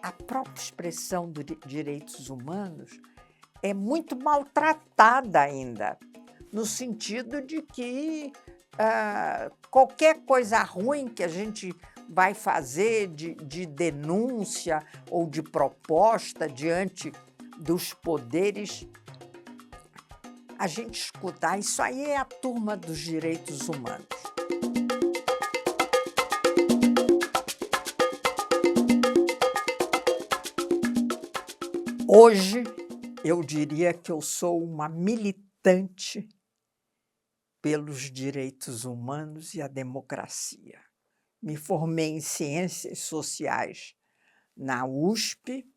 a própria expressão dos direitos humanos é muito maltratada ainda, no sentido de que qualquer coisa ruim que a gente vai fazer de denúncia ou de proposta diante dos poderes, a gente escuta, isso aí é a turma dos direitos humanos. Hoje, eu diria que eu sou uma militante pelos direitos humanos e a democracia. Me formei em Ciências Sociais na USP,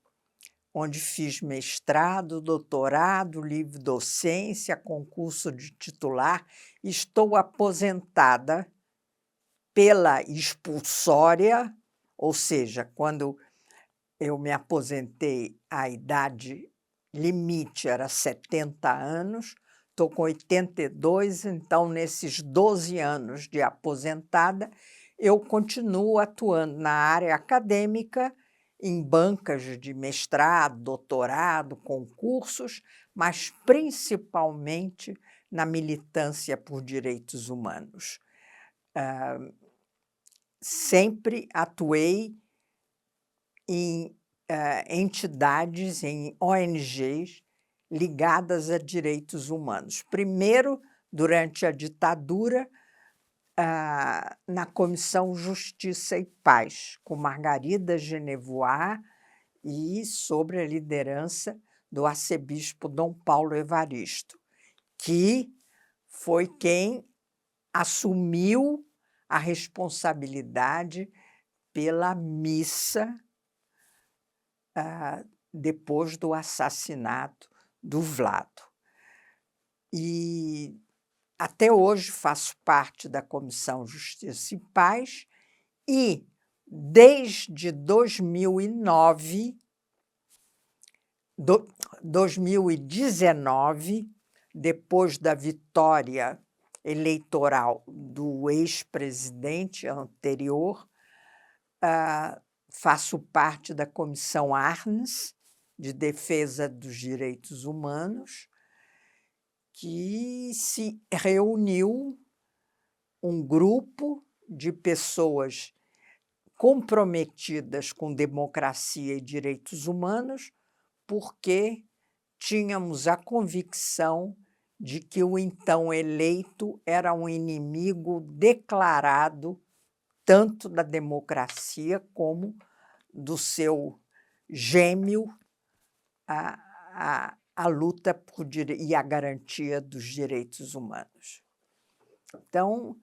onde fiz mestrado, doutorado, livre-docência, concurso de titular. Estou aposentada pela expulsória, ou seja, quando eu me aposentei, a idade limite era 70 anos, estou com 82, então, nesses 12 anos de aposentada, eu continuo atuando na área acadêmica, em bancas de mestrado, doutorado, concursos, mas principalmente na militância por direitos humanos. Sempre atuei em entidades, em ONGs ligadas a direitos humanos. Primeiro, durante a ditadura, na Comissão Justiça e Paz, com Margarida Genevoix e sobre a liderança do arcebispo Dom Paulo Evaristo, que foi quem assumiu a responsabilidade pela missa depois do assassinato do Vlado. E até hoje faço parte da Comissão Justiça e Paz e, desde 2019, depois da vitória eleitoral do ex-presidente anterior, faço parte da Comissão Arnes, de Defesa dos Direitos Humanos, que se reuniu um grupo de pessoas comprometidas com democracia e direitos humanos, porque tínhamos a convicção de que o então eleito era um inimigo declarado tanto da democracia como do seu gêmeo, a luta por e a garantia dos direitos humanos. Então,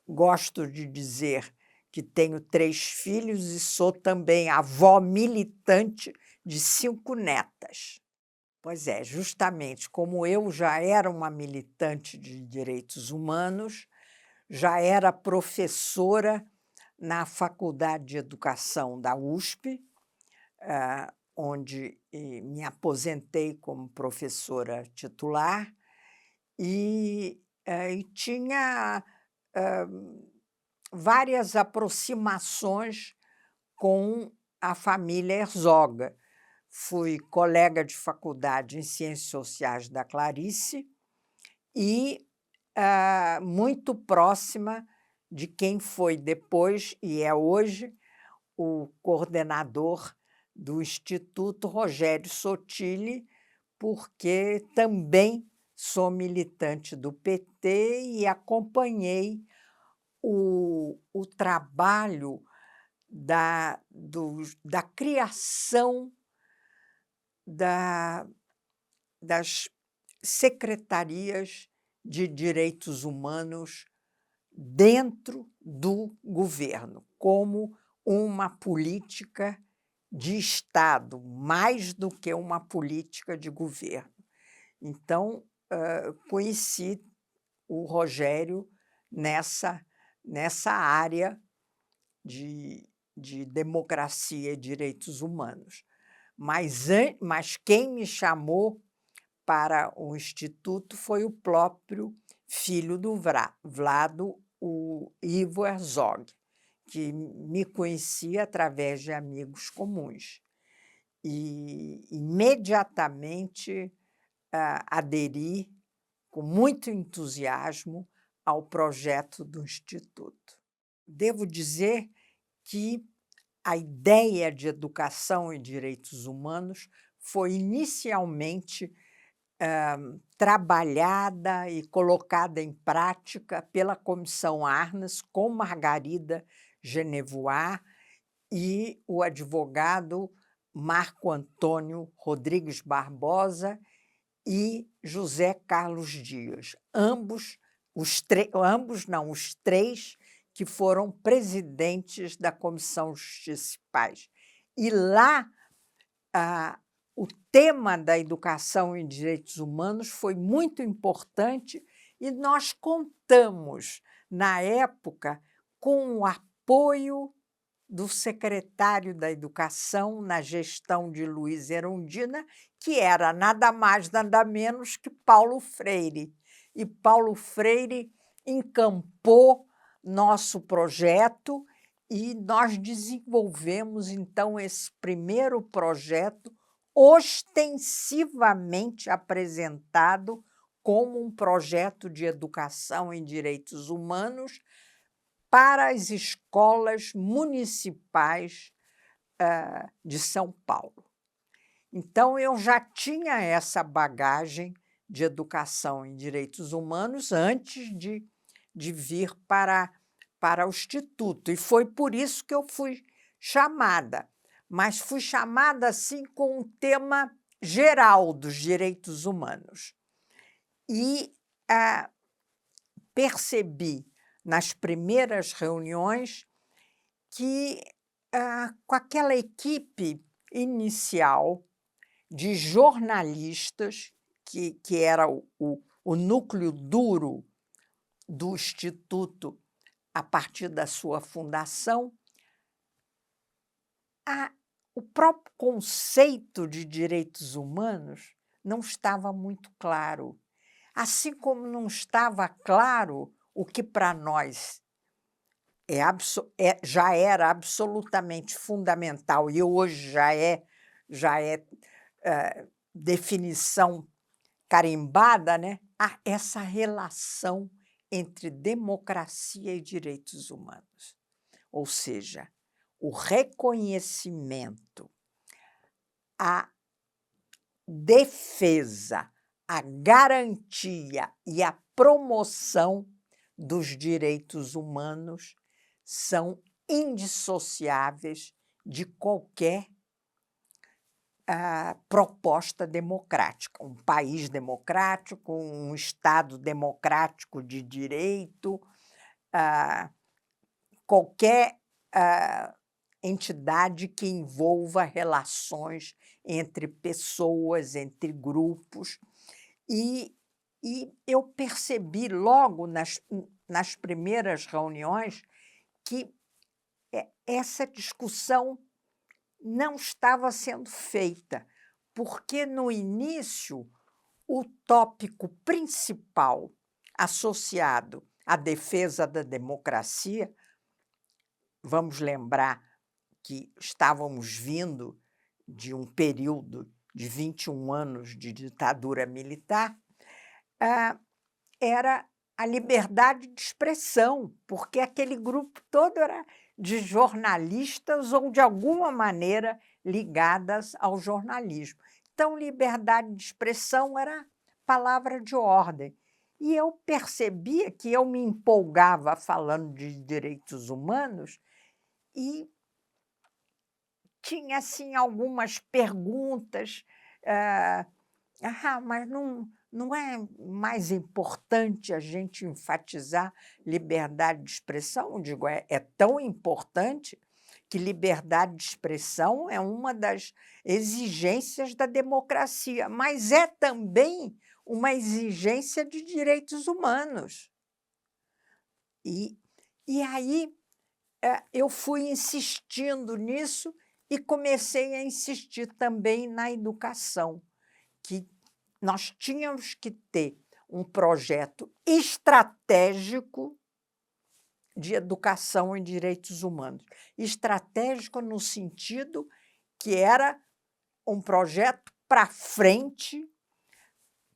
gosto de dizer que tenho 3 filhos e sou também avó militante de 5 netas. Pois é, justamente como eu já era uma militante de direitos humanos, já era professora na Faculdade de Educação da USP, onde me aposentei como professora titular, e tinha várias aproximações com a família Herzog. Fui colega de faculdade em Ciências Sociais da Clarice e muito próxima de quem foi depois, e é hoje, o coordenador do Instituto, Rogério Sotile, porque também sou militante do PT e acompanhei o trabalho da criação das secretarias de direitos humanos dentro do governo, como uma política de Estado, mais do que uma política de governo. Então, conheci o Rogério nessa área de democracia e direitos humanos. Mas quem me chamou para o Instituto foi o próprio filho do Vlado, o Ivo Herzog, que me conhecia através de amigos comuns. E imediatamente aderi com muito entusiasmo ao projeto do Instituto. Devo dizer que a ideia de educação e direitos humanos foi inicialmente trabalhada e colocada em prática pela Comissão Arnas, com Margarida Genevoix e o advogado Marco Antônio Rodrigues Barbosa e José Carlos Dias, os três que foram presidentes da Comissão Justiça e Paz. E lá, o tema da educação e direitos humanos foi muito importante e nós contamos, na época, com o apoio do secretário da Educação na gestão de Luiz Erundina, que era nada mais, nada menos que Paulo Freire. E Paulo Freire encampou nosso projeto e nós desenvolvemos, então, esse primeiro projeto ostensivamente apresentado como um projeto de educação em direitos humanos para as escolas municipais de São Paulo. Então, eu já tinha essa bagagem de educação em direitos humanos antes de vir para o Instituto, e foi por isso que eu fui chamada. Mas fui chamada assim com um tema geral dos direitos humanos. E percebi, nas primeiras reuniões, que com aquela equipe inicial de jornalistas, que era o núcleo duro do Instituto a partir da sua fundação, o próprio conceito de direitos humanos não estava muito claro. Assim como não estava claro o que para nós já era absolutamente fundamental e hoje já é definição carimbada, né? Essa relação entre democracia e direitos humanos. Ou seja, o reconhecimento, a defesa, a garantia e a promoção dos direitos humanos são indissociáveis de qualquer proposta democrática. Um país democrático, um Estado democrático de direito, qualquer entidade que envolva relações entre pessoas, entre grupos. E eu percebi logo nas primeiras reuniões que essa discussão não estava sendo feita, porque, no início, o tópico principal associado à defesa da democracia, vamos lembrar que estávamos vindo de um período de 21 anos de ditadura militar, era a liberdade de expressão, porque aquele grupo todo era de jornalistas ou, de alguma maneira, ligadas ao jornalismo. Então, liberdade de expressão era palavra de ordem. E eu percebia que eu me empolgava falando de direitos humanos e tinha, assim, algumas perguntas. Mas não é mais importante a gente enfatizar liberdade de expressão? Eu digo, é tão importante que liberdade de expressão é uma das exigências da democracia, mas é também uma exigência de direitos humanos. E aí eu fui insistindo nisso e comecei a insistir também na educação, que nós tínhamos que ter um projeto estratégico de educação em direitos humanos. Estratégico no sentido que era um projeto para frente,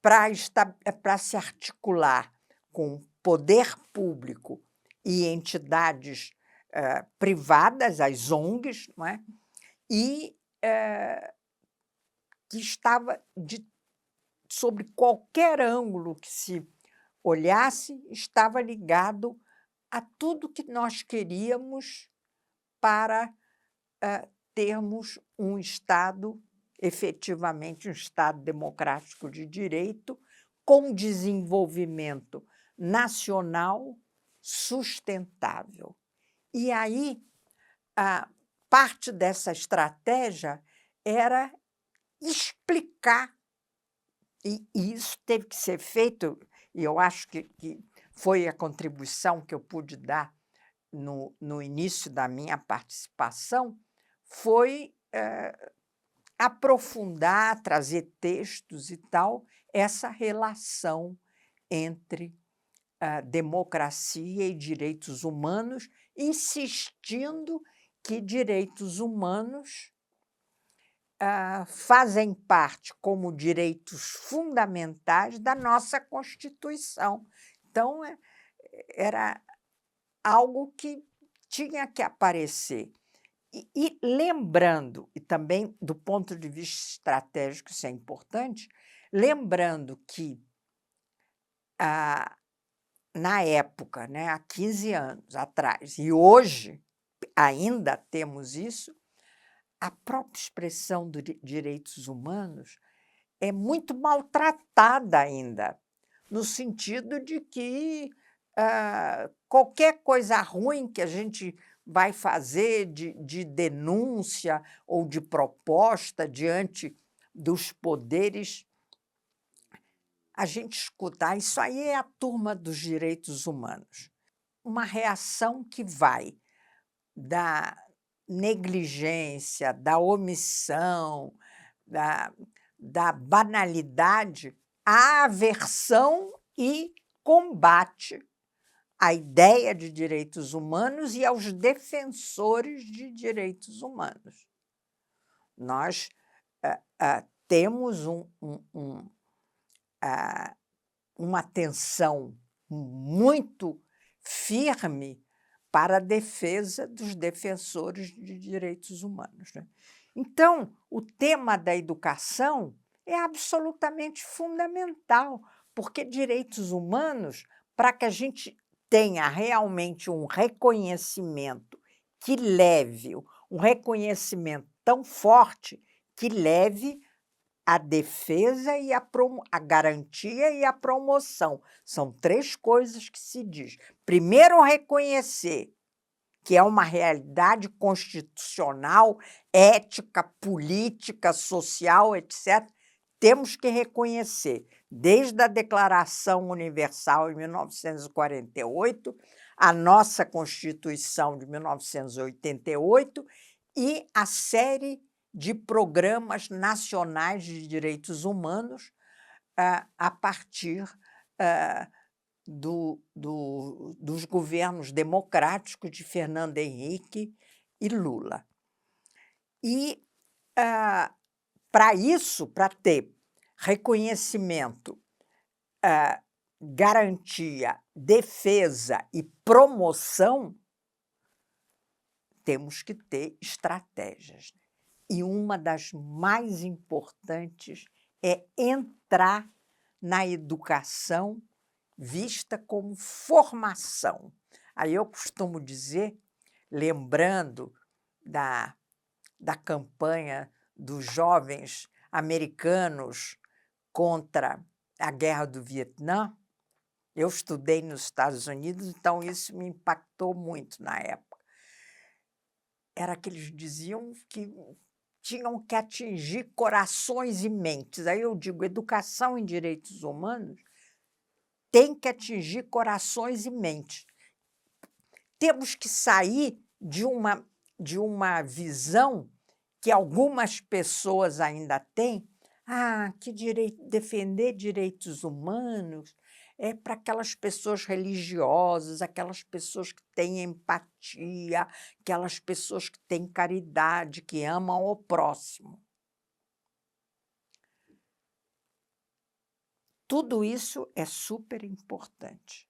para se articular com poder público e entidades privadas, as ONGs, não é? E que estava, sobre qualquer ângulo que se olhasse, estava ligado a tudo que nós queríamos para termos um Estado, efetivamente um Estado democrático de direito, com desenvolvimento nacional sustentável. E aí, a parte dessa estratégia era explicar, e isso teve que ser feito, e eu acho que foi a contribuição que eu pude dar no início da minha participação, foi aprofundar, trazer textos e tal, essa relação entre democracia e direitos humanos, insistindo que direitos humanos fazem parte como direitos fundamentais da nossa Constituição. Então, era algo que tinha que aparecer. E lembrando, e também do ponto de vista estratégico isso é importante, lembrando que, na época, né, há 15 anos atrás, e hoje ainda temos isso, a própria expressão dos direitos humanos é muito maltratada ainda, no sentido de que qualquer coisa ruim que a gente vai fazer de denúncia ou de proposta diante dos poderes, a gente escuta, isso aí é a turma dos direitos humanos. Uma reação que vai da negligência, da omissão, da banalidade à aversão e combate à ideia de direitos humanos e aos defensores de direitos humanos. Nós temos uma atenção muito firme para a defesa dos defensores de direitos humanos, né? Então, o tema da educação é absolutamente fundamental, porque direitos humanos, para que a gente tenha realmente um reconhecimento que leve, um reconhecimento tão forte que leve a defesa e a garantia e a promoção. São 3 coisas que se diz. Primeiro, reconhecer que é uma realidade constitucional, ética, política, social, etc. Temos que reconhecer, desde a Declaração Universal de 1948, a nossa Constituição de 1988 e a série de programas nacionais de direitos humanos a partir dos governos democráticos de Fernando Henrique e Lula. E, para isso, para ter reconhecimento, garantia, defesa e promoção, temos que ter estratégias. E uma das mais importantes é entrar na educação vista como formação. Aí eu costumo dizer, lembrando da campanha dos jovens americanos contra a Guerra do Vietnã, eu estudei nos Estados Unidos, então isso me impactou muito na época. Era que eles diziam que tinham que atingir corações e mentes. Aí eu digo, educação em direitos humanos tem que atingir corações e mentes. Temos que sair de uma visão que algumas pessoas ainda têm, que defender direitos humanos é para aquelas pessoas religiosas, aquelas pessoas que têm empatia, aquelas pessoas que têm caridade, que amam o próximo. Tudo isso é super importante.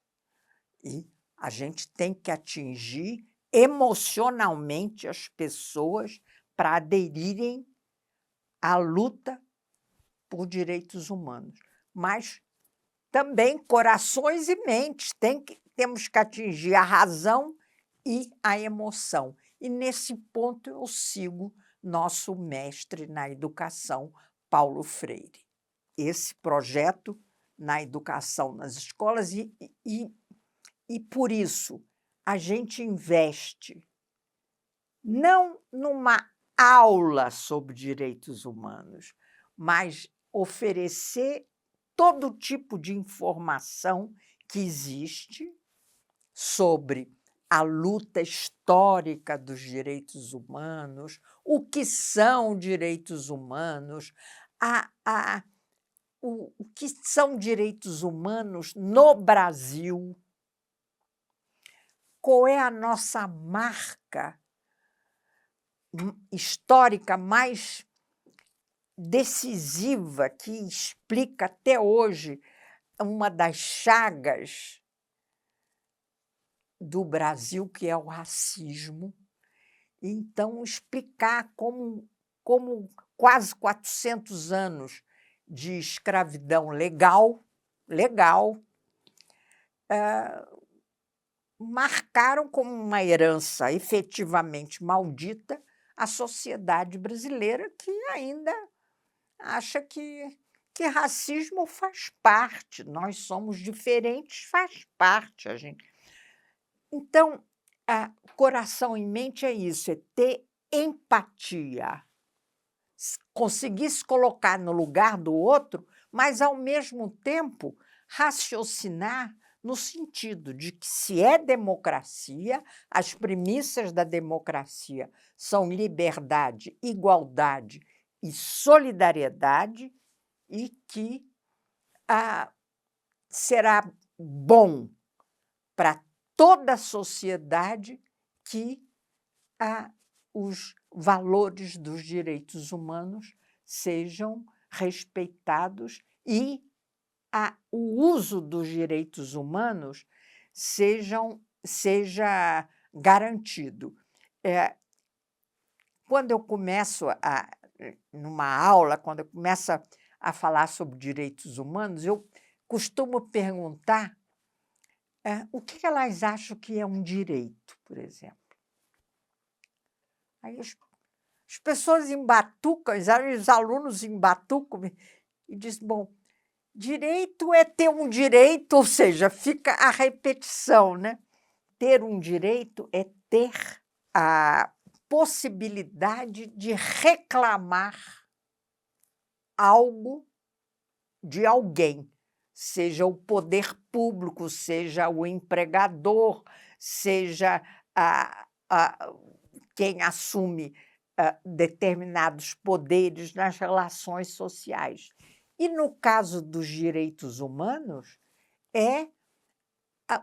E a gente tem que atingir emocionalmente as pessoas para aderirem à luta por direitos humanos. Mas também corações e mentes. Temos que atingir a razão e a emoção. E, nesse ponto, eu sigo nosso mestre na educação, Paulo Freire. Esse projeto na educação nas escolas, e por isso, a gente investe não numa aula sobre direitos humanos, mas oferecer todo tipo de informação que existe sobre a luta histórica dos direitos humanos, o que são direitos humanos, o que são direitos humanos no Brasil, qual é a nossa marca histórica mais decisiva, que explica até hoje uma das chagas do Brasil, que é o racismo. Então, explicar como quase 400 anos de escravidão legal, marcaram como uma herança efetivamente maldita a sociedade brasileira, que ainda acha que racismo faz parte, nós somos diferentes, faz parte. A gente. Então, coração e mente é isso, é ter empatia, conseguir se colocar no lugar do outro, mas, ao mesmo tempo, raciocinar no sentido de que, se é democracia, as premissas da democracia são liberdade, igualdade e solidariedade, e que será bom para toda a sociedade que os valores dos direitos humanos sejam respeitados e o uso dos direitos humanos seja garantido. Quando eu começo numa aula, quando eu começo a falar sobre direitos humanos, eu costumo perguntar o que elas acham que é um direito, por exemplo. Aí as pessoas embatucam, os alunos embatucam e dizem, bom, direito é ter um direito, ou seja, fica a repetição, né? Ter um direito é ter a possibilidade de reclamar algo de alguém, seja o poder público, seja o empregador, seja quem assume determinados poderes nas relações sociais. E, no caso dos direitos humanos,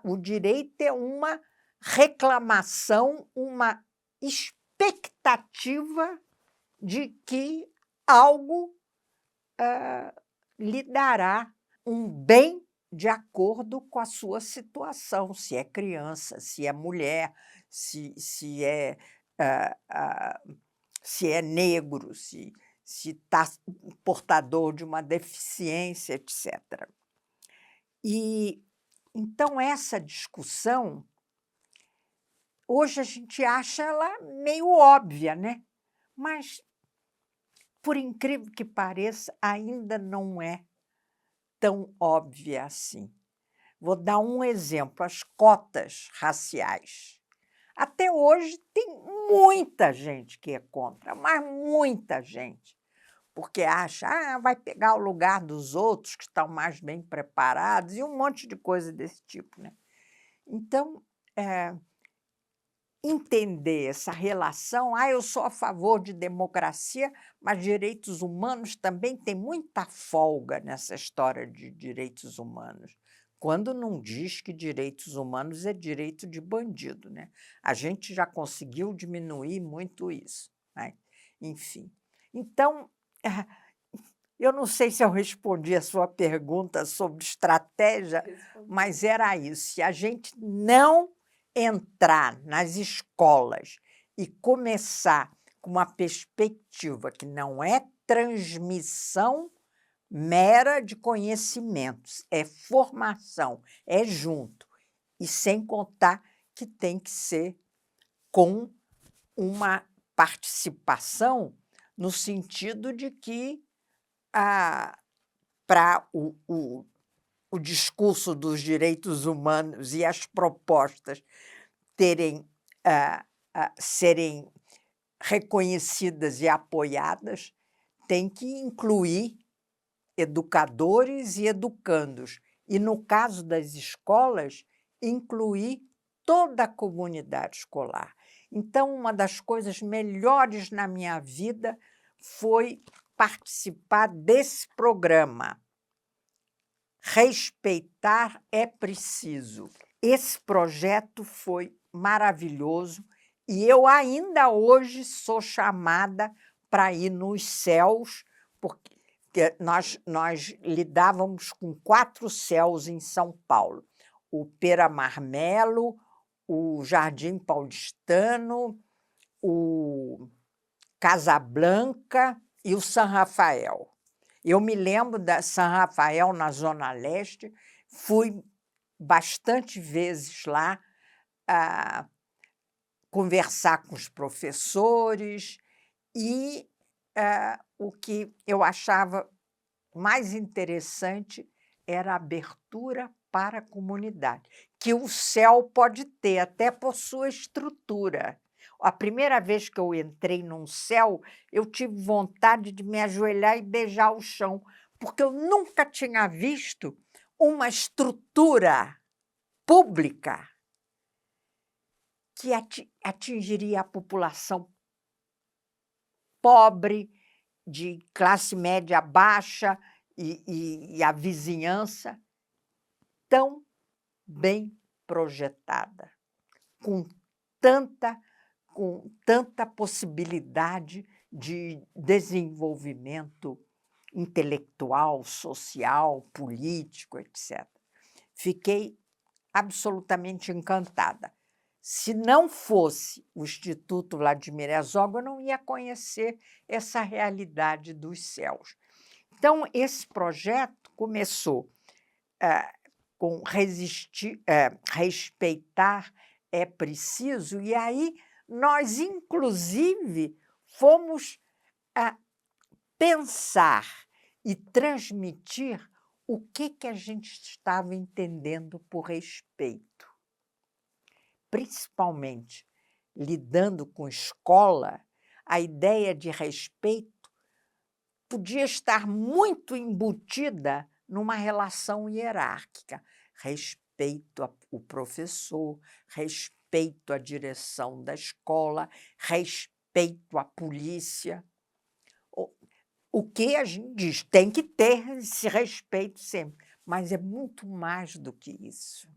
o direito é uma reclamação, uma expectativa de que algo lhe dará um bem de acordo com a sua situação, se é criança, se é mulher, se é negro, se está portador de uma deficiência, etc. E, então, essa discussão, hoje a gente acha ela meio óbvia, né? Mas, por incrível que pareça, ainda não é tão óbvia assim. Vou dar um exemplo: as cotas raciais. Até hoje tem muita gente que é contra, mas muita gente, porque acha vai pegar o lugar dos outros que estão mais bem preparados e um monte de coisa desse tipo, né? Então, entender essa relação, eu sou a favor de democracia, mas direitos humanos também tem muita folga nessa história de direitos humanos. quando não diz que direitos humanos é direito de bandido, né? A gente já conseguiu diminuir muito isso, né? Enfim. Então, eu não sei se eu respondi a sua pergunta sobre estratégia, mas era isso. Se a gente não entrar nas escolas e começar com uma perspectiva que não é transmissão mera de conhecimentos, é formação, é junto. E sem contar que tem que ser com uma participação no sentido de que, para o discurso dos direitos humanos e as propostas terem, serem reconhecidas e apoiadas, tem que incluir educadores e educandos. E, no caso das escolas, incluir toda a comunidade escolar. Então, uma das coisas melhores na minha vida foi participar desse programa. Respeitar é preciso. Esse projeto foi maravilhoso e eu ainda hoje sou chamada para ir nos céus, porque nós lidávamos com 4 céus em São Paulo: o Pera Marmelo, o Jardim Paulistano, o Casablanca e o São Rafael. Eu me lembro da São Rafael, na Zona Leste, fui bastante vezes lá conversar com os professores e o que eu achava mais interessante era a abertura para a comunidade, que o céu pode ter, até por sua estrutura. A primeira vez que eu entrei num céu, eu tive vontade de me ajoelhar e beijar o chão, porque eu nunca tinha visto uma estrutura pública que atingiria a população pobre, de classe média baixa e a vizinhança, tão bem projetada, com tanta possibilidade de desenvolvimento intelectual, social, político, etc. Fiquei absolutamente encantada. Se não fosse o Instituto Vladimir Herzog, eu não ia conhecer essa realidade dos céus. Então, esse projeto começou com respeitar é preciso, e aí nós, inclusive, fomos pensar e transmitir o que a gente estava entendendo por respeito. Principalmente lidando com escola, a ideia de respeito podia estar muito embutida numa relação hierárquica. Respeito ao professor, respeito à direção da escola, respeito à polícia. O que a gente diz, tem que ter esse respeito sempre, mas é muito mais do que isso.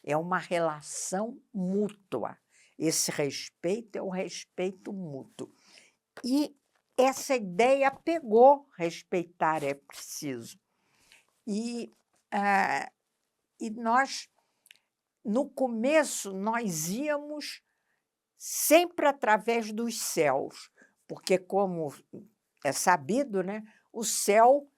É uma relação mútua. Esse respeito é o respeito mútuo. E essa ideia pegou, respeitar é preciso. E nós, no começo, nós íamos sempre através dos céus, porque, como é sabido, né, o céu,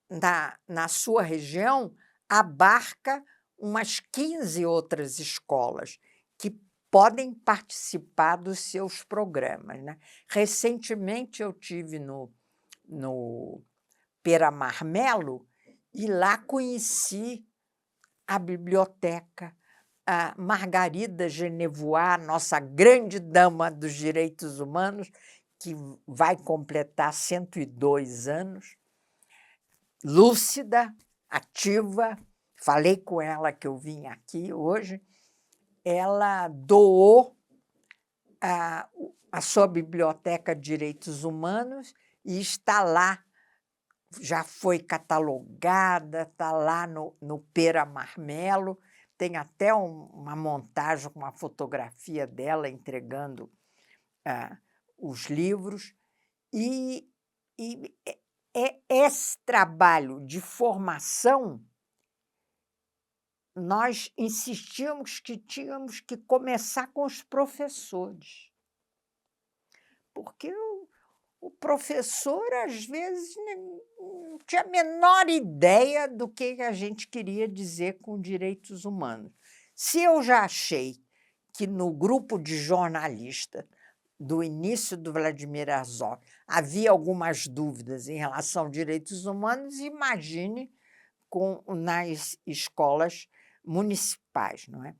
na sua região, abarca umas 15 outras escolas que podem participar dos seus programas, né? Recentemente, eu tive no Pera Marmelo e lá conheci a biblioteca, a Margarida Genevoix, nossa grande dama dos direitos humanos, que vai completar 102 anos, lúcida, ativa. Falei com ela que eu vim aqui hoje. Ela doou a sua biblioteca de direitos humanos e está lá já foi catalogada, está lá no Pera Marmelo, tem até uma montagem com uma fotografia dela entregando os livros. E esse trabalho de formação, nós insistimos que tínhamos que começar com os professores, porque o professor, às vezes, não tinha a menor ideia do que a gente queria dizer com direitos humanos. Se eu já achei que no grupo de jornalistas do início do Vladimir Herzog havia algumas dúvidas em relação a direitos humanos, imagine nas escolas municipais, não é?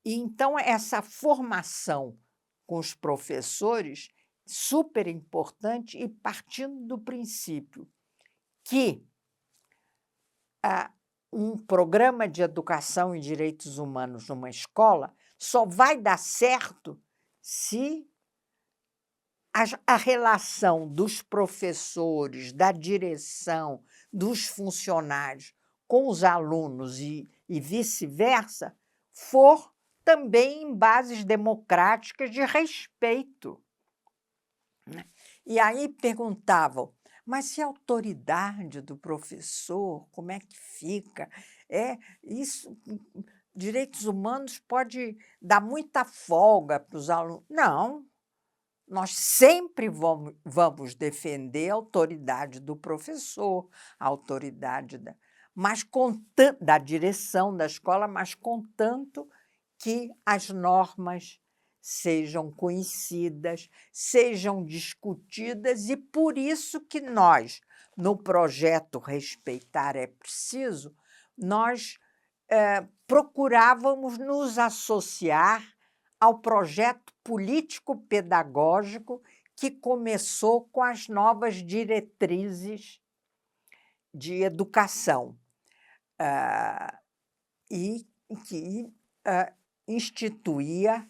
E, então, essa formação com os professores, super importante, e partindo do princípio que um programa de educação em direitos humanos numa escola só vai dar certo se a relação dos professores, da direção, dos funcionários com os alunos e vice-versa for também em bases democráticas de respeito. E aí perguntavam, mas e a autoridade do professor, como é que fica? Isso, direitos humanos pode dar muita folga para os alunos. Não, nós sempre vamos defender a autoridade do professor, a autoridade da direção da escola, mas contanto que as normas sejam conhecidas, sejam discutidas, e por isso que nós, no projeto Respeitar é Preciso, nós procurávamos nos associar ao projeto político-pedagógico que começou com as novas diretrizes de educação e que instituía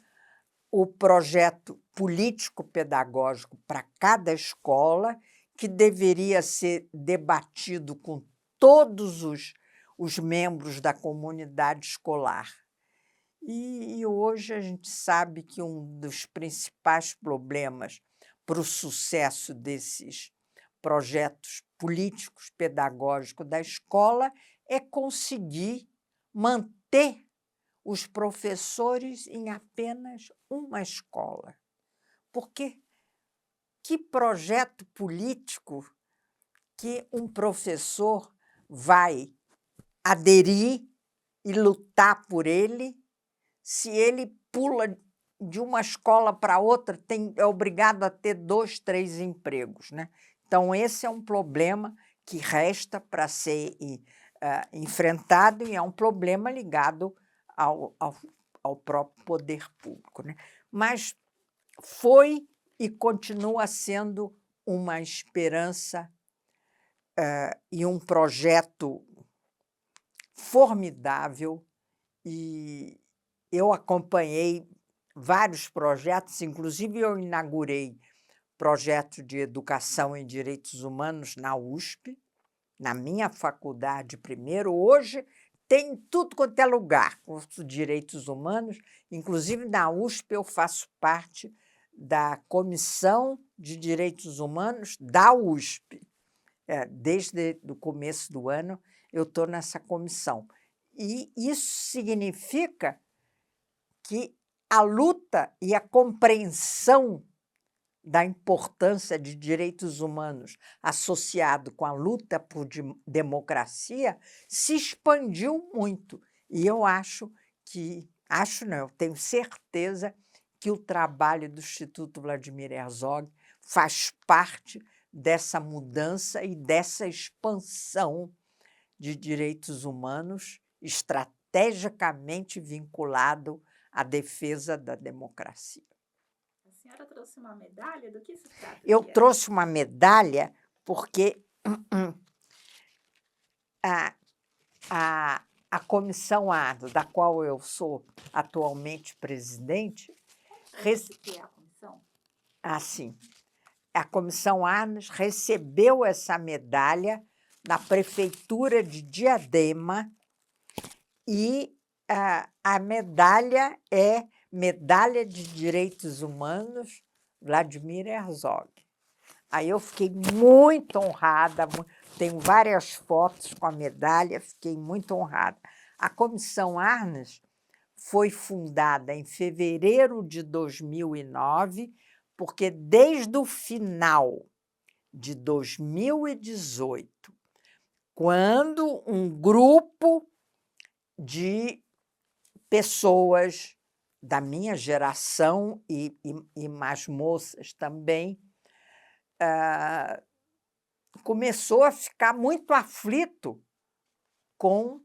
o projeto político-pedagógico para cada escola, que deveria ser debatido com todos os membros da comunidade escolar. E hoje a gente sabe que um dos principais problemas para o sucesso desses projetos políticos pedagógicos da escola é conseguir manter os professores em apenas uma escola. Porque que projeto político que um professor vai aderir e lutar por ele se ele pula de uma escola para outra, é obrigado a ter 2, 3 empregos, né? Então, esse é um problema que resta para ser enfrentado, e é um problema ligado ao próprio poder público, né? Mas foi e continua sendo uma esperança e um projeto formidável, e eu acompanhei vários projetos, inclusive eu inaugurei projeto de educação em direitos humanos na USP, na minha faculdade primeiro. Hoje tem tudo quanto é lugar, curso de direitos humanos, inclusive na USP eu faço parte da Comissão de Direitos Humanos da USP. Desde o começo do ano eu estou nessa comissão. E isso significa que a luta e a compreensão da importância de direitos humanos associado com a luta por democracia se expandiu muito. E eu eu tenho certeza que o trabalho do Instituto Vladimir Herzog faz parte dessa mudança e dessa expansão de direitos humanos estrategicamente vinculado à defesa da democracia. A senhora trouxe uma medalha? Do que se trata? Eu trouxe uma medalha porque a Comissão ARNO, da qual eu sou atualmente presidente... O que é a comissão? Sim. A Comissão ARNO recebeu essa medalha na prefeitura de Diadema, e a medalha é Medalha de Direitos Humanos Vladimir Herzog. Aí eu fiquei muito honrada, tenho várias fotos com a medalha, fiquei muito honrada. A Comissão Arnes foi fundada em fevereiro de 2009, porque desde o final de 2018, quando um grupo de pessoas da minha geração e mais moças também começou a ficar muito aflito com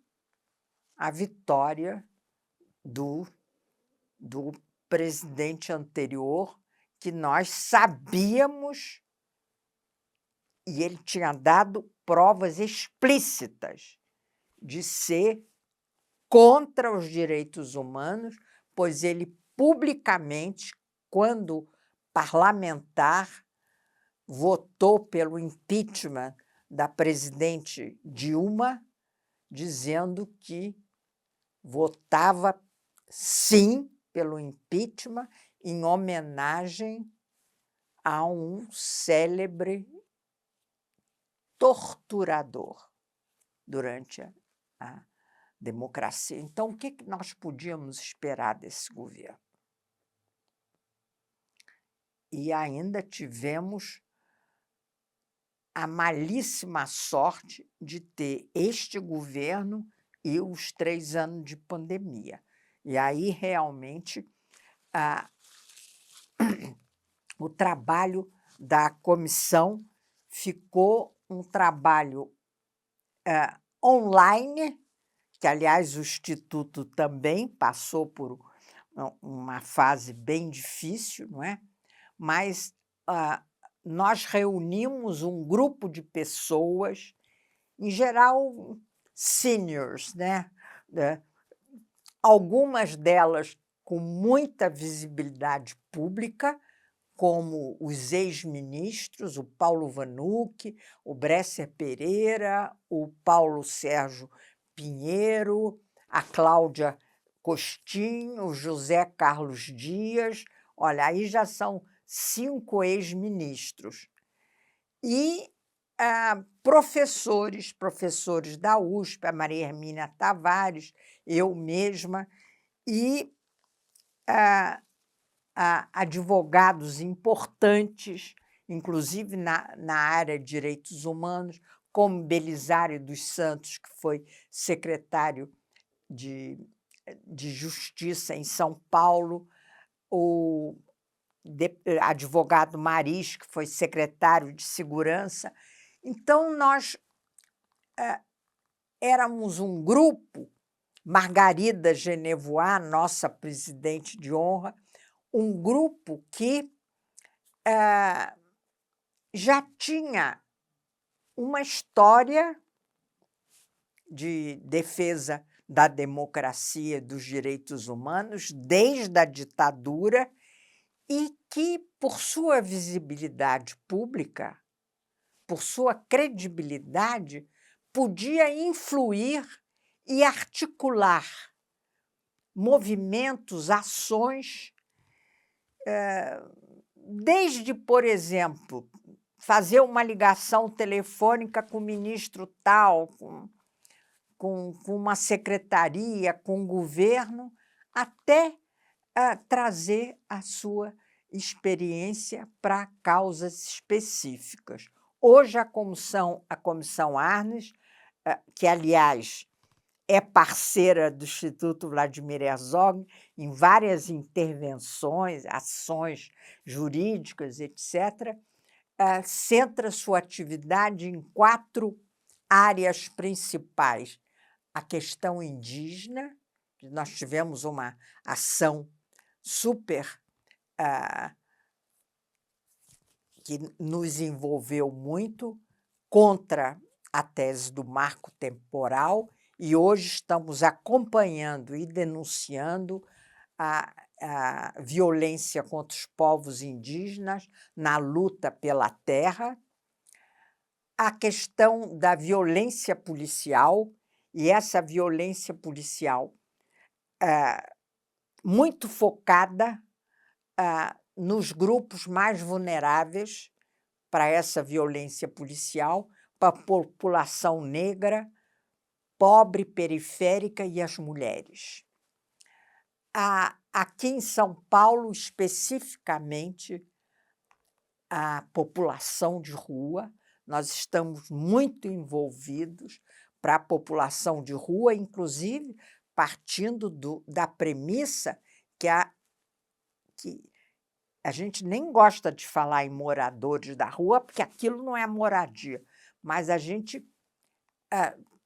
a vitória do presidente anterior, que nós sabíamos, e ele tinha dado provas explícitas de ser contra os direitos humanos, pois ele publicamente, quando parlamentar, votou pelo impeachment da presidente Dilma, dizendo que votava sim pelo impeachment em homenagem a um célebre torturador durante a democracia. Então, o que nós podíamos esperar desse governo? E ainda tivemos a malíssima sorte de ter este governo e os 3 anos de pandemia. E aí, realmente, o trabalho da comissão ficou um trabalho online, que, aliás, o Instituto também passou por uma fase bem difícil, não é? Mas nós reunimos um grupo de pessoas, em geral, seniors, né? Algumas delas com muita visibilidade pública, como os ex-ministros, o Paulo Vanucchi, o Bresser Pereira, o Paulo Sérgio Pinheiro, a Cláudia Costin, o José Carlos Dias. Olha, aí já são 5 ex-ministros. E professores da USP, a Maria Hermínia Tavares, eu mesma, e advogados importantes, inclusive na área de direitos humanos, como Belisário dos Santos, que foi secretário de Justiça em São Paulo, o advogado Maris, que foi secretário de Segurança. Então, nós éramos um grupo, Margarida Genevois, nossa presidente de honra, um grupo que já tinha uma história de defesa da democracia e dos direitos humanos desde a ditadura e que, por sua visibilidade pública, por sua credibilidade, podia influir e articular movimentos, ações, desde, por exemplo, fazer uma ligação telefônica com o ministro tal, com uma secretaria, com o governo, até trazer a sua experiência para causas específicas. Hoje, a Comissão Arnes, que, aliás, é parceira do Instituto Vladimir Herzog em várias intervenções, ações jurídicas, etc., centra sua atividade em 4 áreas principais. A questão indígena, nós tivemos uma ação super que nos envolveu muito contra a tese do marco temporal, e hoje estamos acompanhando e denunciando a violência contra os povos indígenas na luta pela terra. a questão da violência policial, e essa violência policial muito focada nos grupos mais vulneráveis para essa violência policial, para a população negra, pobre, periférica e as mulheres. Aqui em São Paulo, especificamente, a população de rua, nós estamos muito envolvidos para a população de rua, inclusive partindo da premissa que a gente nem gosta de falar em moradores da rua, porque aquilo não é moradia, mas a gente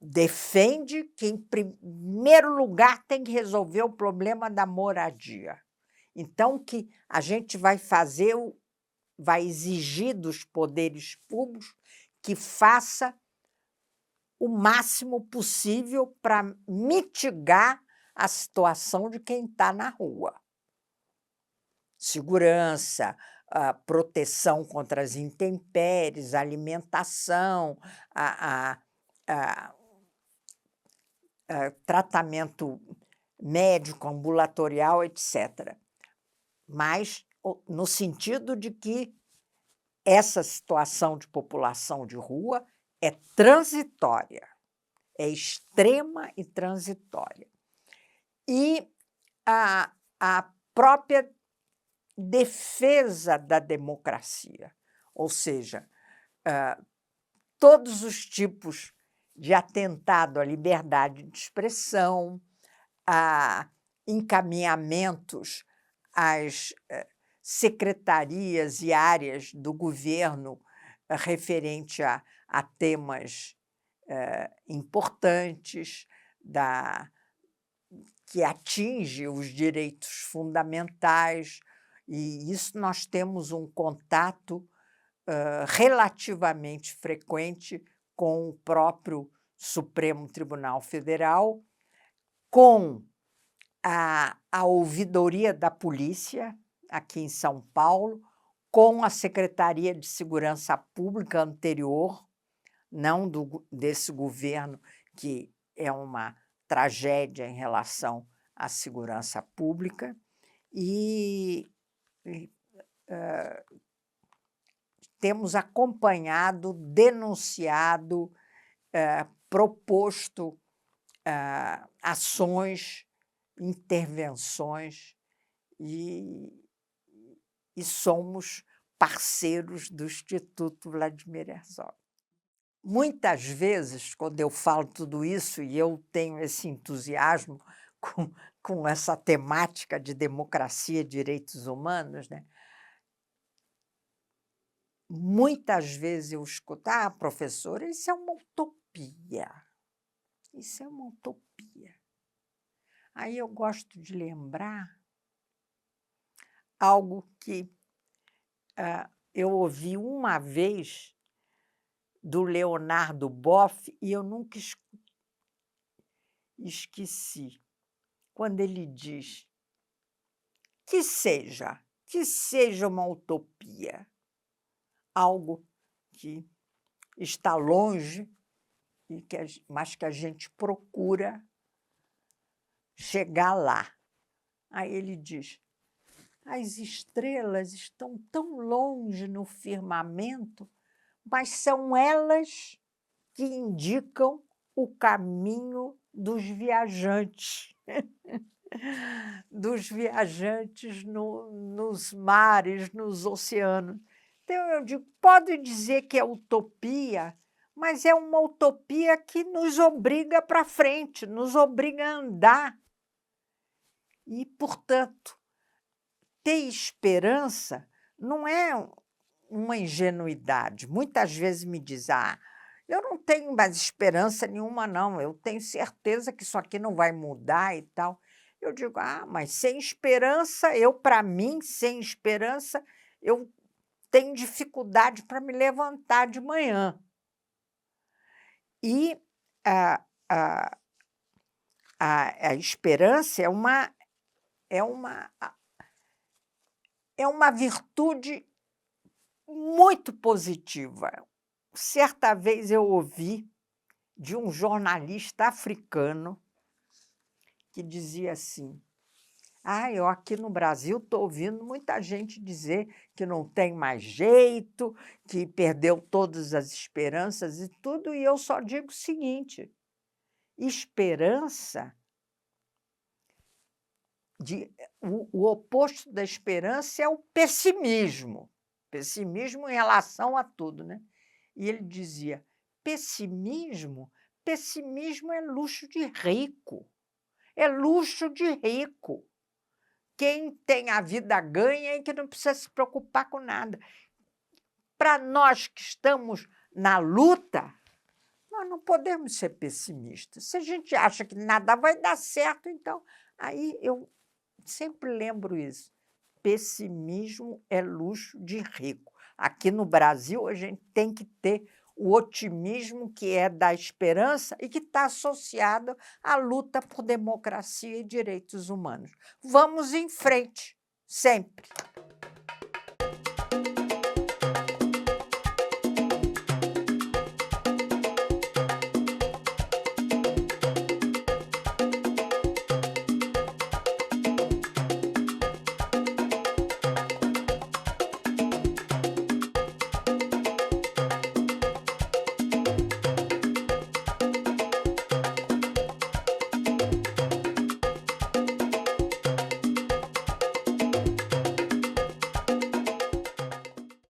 defende que, em primeiro lugar, tem que resolver o problema da moradia. Então, que a gente vai exigir dos poderes públicos que faça o máximo possível para mitigar a situação de quem está na rua. Segurança, proteção contra as intempéries, alimentação, tratamento médico, ambulatorial, etc. Mas no sentido de que essa situação de população de rua é transitória, é extrema e transitória. E a própria defesa da democracia, ou seja, todos os tipos de atentado à liberdade de expressão, a encaminhamentos às secretarias e áreas do governo referente a temas importantes que atinge os direitos fundamentais, e isso nós temos um contato relativamente frequente com o próprio Supremo Tribunal Federal, com a ouvidoria da polícia, aqui em São Paulo, com a Secretaria de Segurança Pública anterior, não desse governo, que é uma tragédia em relação à segurança pública, e temos acompanhado, denunciado, proposto ações, intervenções, e somos parceiros do Instituto Vladimir Herzog. Muitas vezes, quando eu falo tudo isso, e eu tenho esse entusiasmo com essa temática de democracia e direitos humanos, né? Muitas vezes eu escuto: professora, isso é uma utopia. Isso é uma utopia. Aí eu gosto de lembrar algo que eu ouvi uma vez do Leonardo Boff, e eu nunca esqueci, quando ele diz que seja uma utopia, algo que está longe, mas que a gente procura chegar lá. Aí ele diz: as estrelas estão tão longe no firmamento, mas são elas que indicam o caminho dos viajantes, dos viajantes nos mares, nos oceanos. Então, eu digo, pode dizer que é utopia, mas é uma utopia que nos obriga para frente, nos obriga a andar. E, portanto, ter esperança não é uma ingenuidade. Muitas vezes me diz: eu não tenho mais esperança nenhuma, não. Eu tenho certeza que isso aqui não vai mudar e tal. Eu digo: mas sem esperança, para mim, sem esperança, eu tenho dificuldade para me levantar de manhã. E a esperança é uma virtude muito positiva, certa vez eu ouvi de um jornalista africano que dizia assim: eu aqui no Brasil estou ouvindo muita gente dizer que não tem mais jeito, que perdeu todas as esperanças e tudo, e eu só digo o seguinte: esperança, o oposto da esperança é o pessimismo. Pessimismo em relação a tudo, né? E ele dizia: pessimismo é luxo de rico. É luxo de rico. Quem tem a vida ganha e que não precisa se preocupar com nada. Para nós que estamos na luta, nós não podemos ser pessimistas. Se a gente acha que nada vai dar certo, então, aí eu sempre lembro isso. Pessimismo é luxo de rico. Aqui no Brasil, a gente tem que ter o otimismo que é da esperança e que está associado à luta por democracia e direitos humanos. Vamos em frente, sempre.